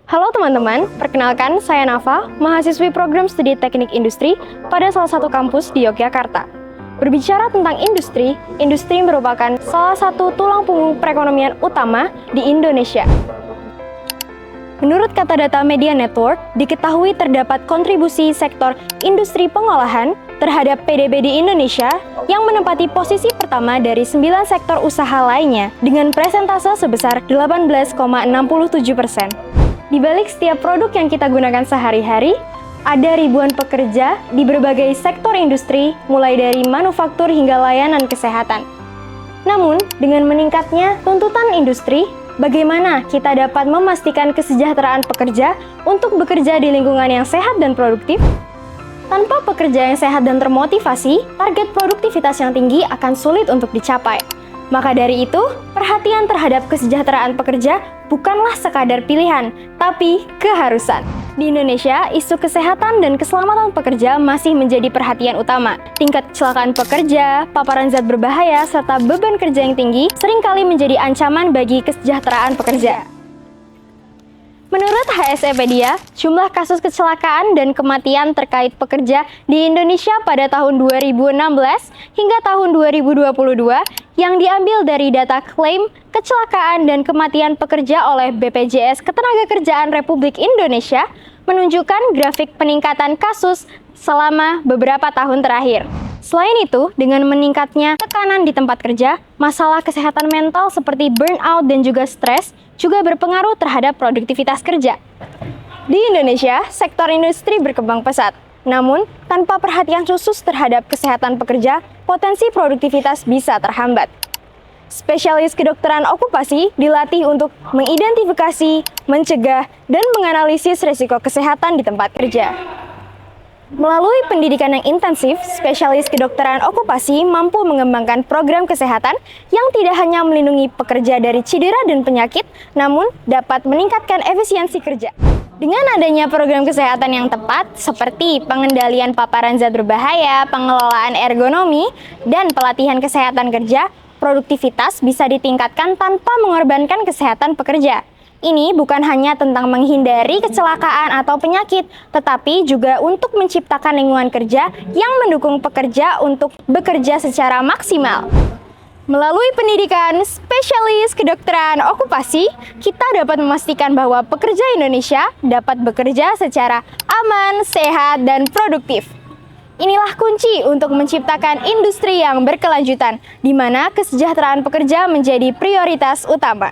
Halo teman-teman, perkenalkan saya Nafa, mahasiswi program studi teknik industri pada salah satu kampus di Yogyakarta. Berbicara tentang industri, industri merupakan salah satu tulang punggung perekonomian utama di Indonesia. Menurut kata data Media Network, diketahui terdapat kontribusi sektor industri pengolahan terhadap PDB di Indonesia yang menempati posisi pertama dari 9 sektor usaha lainnya dengan presentase sebesar 18,67%. Di balik setiap produk yang kita gunakan sehari-hari, ada ribuan pekerja di berbagai sektor industri, mulai dari manufaktur hingga layanan kesehatan. Namun, dengan meningkatnya tuntutan industri, bagaimana kita dapat memastikan kesejahteraan pekerja untuk bekerja di lingkungan yang sehat dan produktif? Tanpa pekerja yang sehat dan termotivasi, target produktivitas yang tinggi akan sulit untuk dicapai. Maka dari itu, perhatian terhadap kesejahteraan pekerja bukanlah sekadar pilihan, tapi keharusan. Di Indonesia, isu kesehatan dan keselamatan pekerja masih menjadi perhatian utama. Tingkat kecelakaan pekerja, paparan zat berbahaya, serta beban kerja yang tinggi seringkali menjadi ancaman bagi kesejahteraan pekerja. Menurut HSEpedia, jumlah kasus kecelakaan dan kematian terkait pekerja di Indonesia pada tahun 2016 hingga tahun 2022 yang diambil dari data klaim kecelakaan dan kematian pekerja oleh BPJS Ketenagakerjaan Republik Indonesia menunjukkan grafik peningkatan kasus selama beberapa tahun terakhir. Selain itu, dengan meningkatnya tekanan di tempat kerja, masalah kesehatan mental seperti burnout dan juga stres juga berpengaruh terhadap produktivitas kerja. Di Indonesia, sektor industri berkembang pesat. Namun, tanpa perhatian khusus terhadap kesehatan pekerja, potensi produktivitas bisa terhambat. Spesialis kedokteran okupasi dilatih untuk mengidentifikasi, mencegah, dan menganalisis risiko kesehatan di tempat kerja. Melalui pendidikan yang intensif, spesialis kedokteran okupasi mampu mengembangkan program kesehatan yang tidak hanya melindungi pekerja dari cedera dan penyakit, namun dapat meningkatkan efisiensi kerja. Dengan adanya program kesehatan yang tepat, seperti pengendalian paparan zat berbahaya, pengelolaan ergonomi, dan pelatihan kesehatan kerja, produktivitas bisa ditingkatkan tanpa mengorbankan kesehatan pekerja. Ini bukan hanya tentang menghindari kecelakaan atau penyakit, tetapi juga untuk menciptakan lingkungan kerja yang mendukung pekerja untuk bekerja secara maksimal. Melalui pendidikan spesialis kedokteran okupasi, kita dapat memastikan bahwa pekerja Indonesia dapat bekerja secara aman, sehat, dan produktif. Inilah kunci untuk menciptakan industri yang berkelanjutan, di mana kesejahteraan pekerja menjadi prioritas utama.